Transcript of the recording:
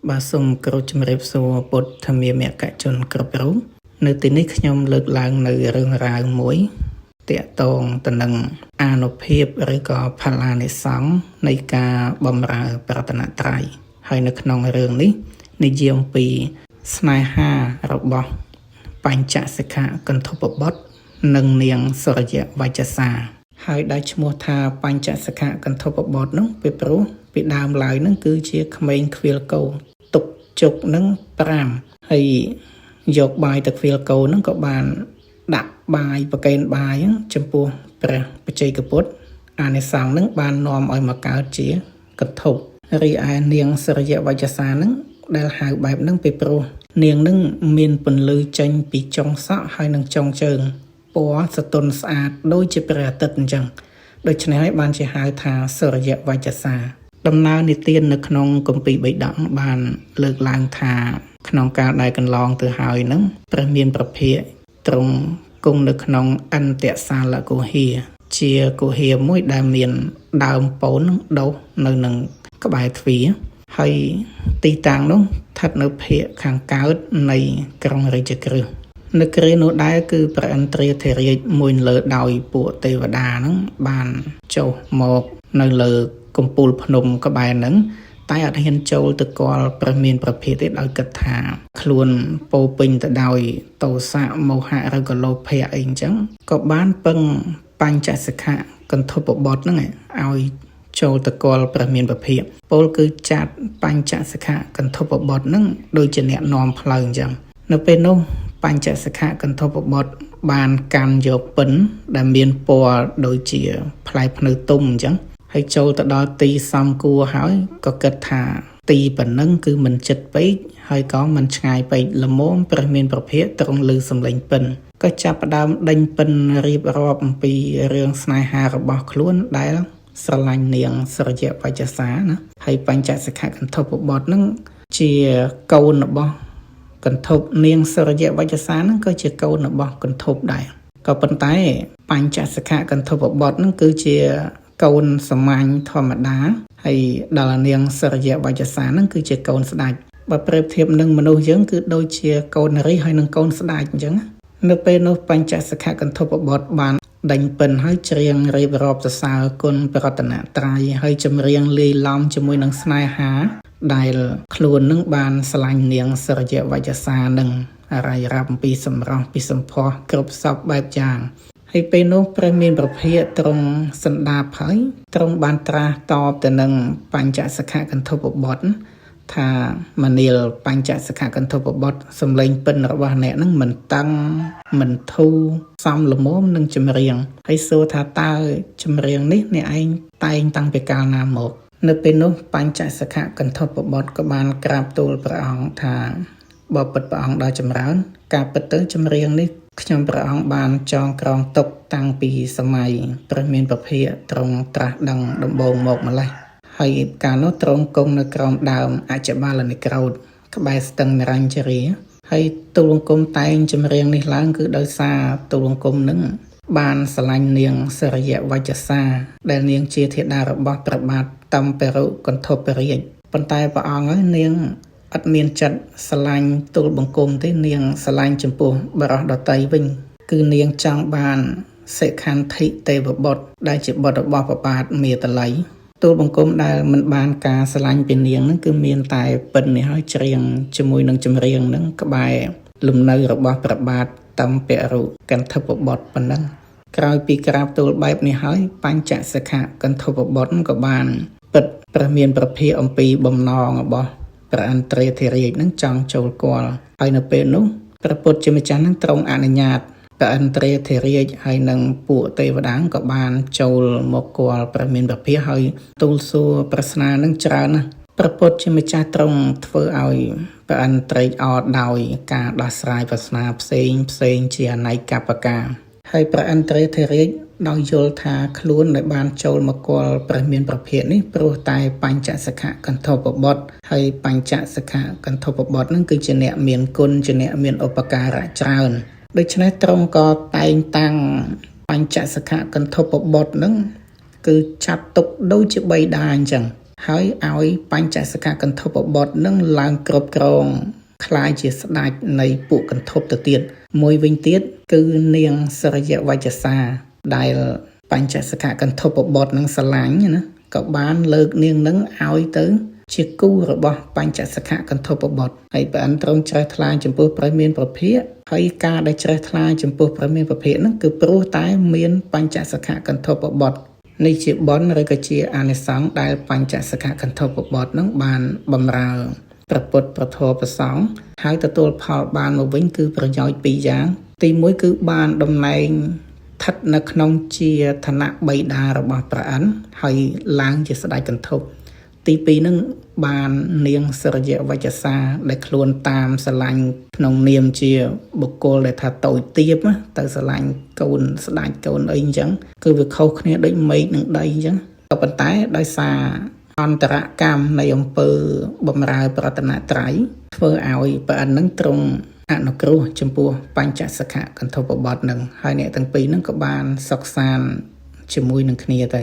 បាទសូមគោរពជំរាបសួរពុទ្ធធម្មមគ្គជនគ្រប់រូបនៅទីនេះខ្ញុំលើកឡើងនៅរឿងរ៉ាវមួយទាក់ទងទៅនឹងអានុភាពឬក៏ផល្លានិសង្ឃនៃការបម្រើប្រតនត្រ័យហើយនៅក្នុងរឿងនេះនិយាយអំពីស្នេហារបស់បញ្ចសិក្ខាគន្ធពបុត្រនិងនាងសុរិយវជ្ជសាហើយដែលឈ្មោះថាបញ្ចសិក្ខាគន្ធពបុត្រនោះពីព្រោះពីដើមឡើយនឹងគឺជាក្មេងខ្វៀលគោទុកជុកនឹង5ហើយយកបាយទៅខ្វៀលគោនឹងក៏បានដាក់បាយប្រកេនបាយចំពោះព្រះបច្ចេកពុទ្ធអានិសង្ឃនឹងបាននាំឲ្យមកកើតជាកន្ធពរីឯនាងសុរិយវជ្ជសានឹងដែលហៅបែបនឹងពីព្រោះនាងនឹងមានពន្លឺចេញពីចុងសក់ហើយនឹងចុងជើងពណ៌សទន់ស្អាតដូចជាព្រះអាទិត្យអញ្ចឹងដូច្នេះហើយបានជាហៅថាសុរិយវជ្ជសាដំណើរនិទាននៅក្នុងគម្ពីរបិដកបានលើកឡើងថាក្នុងកាលដែលកន្លងទៅហើយនឹងព្រះមានប្រភិយទ្រង់គង់នៅក្នុងអន្តសាលគុហាជាគុហាមួយដែលមានដើមពោធិ៍ដុះនៅនឹងក្បែរទ្វារហើយទីតាំងនោះស្ថិតនៅភាគខាងកើតនៃក្រុងរាជក្រឹសនៅគ្រានោះដែរគឺព្រះឥន្ទ្រាធិរាជមួយលើដោយពួកទេវតាហ្នឹងបានចុះមកនៅលើកំពូលភ្នំក្បែរហ្នឹងតែអត់ហ៊ានចូលទៅគាល់ព្រះមានប្រភិយទេដោយគិតថាខ្លួនពោពេញទៅដោយទោសៈមោហៈឬក៏លោភៈអីអញ្ចឹងក៏បានពឹងបញ្ចសិក្ខាគន្ធពបុត្រហ្នឹងឲ្យចូលទៅគាល់ព្រះមានប្រភិយពោលគឺចាត់បញ្ចសិក្ខាគន្ធពបុត្រហ្នឹងដូចជាអ្នកនាំផ្លូវអញ្ចឹងនៅពេលនោះបញ្ចសិក្ខាគន្ធពបុត្របានកាន់យកពិនដែលមានពណ៌ដូចជាផ្លែភ្នៅទុំអញ្ចឹងហើយចូលទៅដល់ទីសំគួរហើយក៏គិតថាទីប៉ុណ្ណឹងគឺមិនជិតពេកហើយក៏មិនឆ្ងាយពេកល្មមព្រះមានប្រភិយទ្រង់ឮសំឡេងពិនក៏ចាប់ផ្ដើមដេញពិនរៀបរាប់អំពីរឿងស្នេហារបស់ខ្លួនដែលស្រឡាញ់នាងសុរិយវជ្ជសាណាហើយបញ្ចសិក្ខាគន្ធពបុត្រនឹងជាកូនរបស់គន្ធពនាងសុរិយវជ្ជសានឹងក៏ជាកូនរបស់គន្ធពដែរក៏ប៉ុន្តែបញ្ចសិក្ខាគន្ធពបុត្រនឹងគឺជាកូនសាមញ្ញធម្មតាហើយដល់នាងសុរិយវជ្ជសានឹងគឺជាកូនស្ដេចបើប្រៀបធៀបនឹងមនុស្សយើងគឺដូចជាកូននារីហើយនឹងកូនស្ដេចអញ្ចឹងនៅពេលនោះបញ្ចសិក្ខាគន្ធពបុត្របានដេញពិនហើយច្រៀងរៀបរាប់សរសើរគុណព្រះរតនត្រ័យហើយចម្រៀងលាយឡំជាមួយនឹងស្នេហាដែលខ្លួននឹងបានស្រឡាញ់នាងសុរិយវជ្ជសានឹងរាយរាប់អំពីសម្រស់ពីសម្ផស្សគ្រប់សពបែបយ៉ាងហើយពេលនោះព្រះមានប្រភិយទ្រង់សន្តាប់ហើយទ្រង់បានត្រាស់តបទៅនឹងបញ្ចសិក្ខាគន្ធពបុត្រថាមនាលបញ្ចសិក្ខាគន្ធពបុត្រសំឡេងពិនរបស់អ្នកនឹងមិនតឹងមិនធូរសមល្មមនឹងចម្រៀងហើយសួរថាតើចម្រៀងនេះអ្នកឯងតែងតាំងពីកាលណាមកនៅពេលនោះបញ្ចសិក្ខាគន្ធពបុត្រក៏បានក្រាបទូលព្រះអង្គថាបបិទ្ធព្រះអង្គដ៏ចម្រើនការពិតទៅចម្រៀងនេះខ្ញុំព្រះអង្គបានចងក្រងទុកតាំងពីសម័យព្រះមានប្រភិយទ្រង់ត្រាស់ដឹងដំបូងមកម្លេះហើយកាលនោះទ្រង់គង់នៅក្រោមដើមអច្ឆបាលនិក្រោធក្បែរស្ទឹងនរញ្ជរាហើយទូលបង្គំតែងចម្រៀងនេះឡើងគឺដោយសារទូលបង្គំនឹងបានស្រឡាញ់នាងសុរិយវជ្ជសាដែលនាងជាធីតារបស់ព្រះបាទតម្ពរុគន្ធពរាជប៉ុន្តែព្រះអង្គហើយនាងអត់មានចិត្តស្រឡាញ់ទូលបង្គំទេនាងស្រឡាញ់ចំពោះបរិសដតីវិញគឺនាងចង់បានសិក្ខន្ធិទេវបុត្រដែលជាបុត្ររបស់ព្រះបាទមាតុល័យទូលបង្គំដែលមិនបានការស្រឡាញ់ពីនាងនឹងគឺមានតែពិននេះហើយច្រៀងជាមួយនឹងចម្រៀងនឹងក្បែរលំនៅរបស់ព្រះបាទតម្ពរុគន្ធពបុត្រប៉ុណ្ណឹងក្រោយពីក្រាបទូលបែបនេះហើយបញ្ចសិក្ខាគន្ធពបុត្រក៏បានពិតព្រះមានប្រភិយអំពីបំណងរបស់ព្រះឥន្ទ្រាធិរាជនឹងចង់ចូលគាល់ហើយនៅពេលនោះព្រះពុទ្ធជាម្ចាស់នឹងទ្រង់អនុញ្ញាតព្រះឥន្ទ្រាធិរាជហើយនឹងពួកទេវតាក៏បានចូលមកគាល់ព្រះមានប្រភិយហើយទូលសួរប្រស្នានឹងច្រើនណាស់ព្រះពុទ្ធជាម្ចាស់ទ្រង់ធ្វើឲ្យព្រះឥន្ទ្រាអត់ដោយការដោះស្រាយប្រស្នាផ្សេងជាអនេកបការហើយព្រះឥន្ទ្រាធិរាជដោយយល់ថាខ្លួនដែលបានចូលមកគាល់ព្រះមានប្រភិយនេះព្រោះតែបញ្ចសិក្ខាគន្ធពបុត្រហើយបញ្ចសិក្ខាគន្ធពបុត្រនឹងគឺជាអ្នកមានគុណជាអ្នកមានឧបការៈច្រើនដូច្នេះទ្រង់ក៏តែងតាំងបញ្ចសិក្ខាគន្ធពបុត្រនឹងគឺចាត់ទុកដូចជាបិតាអញ្ចឹង ហើយឲ្យបញ្ចសកកន្ធពបុត្រនឹងឡើងគ្រប់គ្រងคล้ายជាស្ដេចនៃពួកកន្ធពទៅទៀតមួយវិញទៀតគឺនាងសរយវច្ចសាដែលបញ្ចសកកន្ធពបុត្រនឹងស្រឡាញ់ណាក៏បានលើកនាងនឹងឲ្យទៅជាគូរបស់បញ្ចសកកន្ធពបុត្រហើយព្រះអិនទ្រង់ជ្រះថ្លាចំពោះព្រះមានប្រភិក្ខហើយការដែលជ្រះថ្លាចំពោះព្រះមានប្រភិក្ខហ្នឹងគឺព្រោះតែមានបញ្ចសកកន្ធពបុត្រនេះជាបុណ្យឬក៏ជាអានិសង្សដែលបញ្ចសកកន្ធពបុត្រហ្នឹងបានបម្រើព្រះពុទ្ធព្រះធម៌ព្រះសង្ឃហើយទទួលផលបានមកវិញគឺប្រយោជន៍ពីរយ៉ាងទី1គឺបានតំណែងស្ថិតនៅក្នុងជាឋានៈបិតារបស់ព្រះអិនហើយឡើងជាស្ដេចកន្ធពទី2នឹងបាននាងសរយវច្ចសាដែលខ្លួនតាមស្រឡាញ់ក្នុងនាមជាបុគ្គលដែលថាតូចទាបទៅស្រឡាញ់កូនស្ដេចកូនអីអញ្ចឹងគឺវាខុសគ្នាដូចមេឃនិងដីអញ្ចឹងក៏ប៉ុន្តែដោយសារអន្តរកម្មនៃអំពើបម្រើប្រតនត្រ័យធ្វើឲ្យព្រះអិននឹងទ្រង់អនុគ្រោះចំពោះបញ្ចសកកន្ធពបុត្រនឹងហើយអ្នកទាំងពីរនឹងក៏បានសុខសាន្តជាមួយនឹងគ្នាទៅ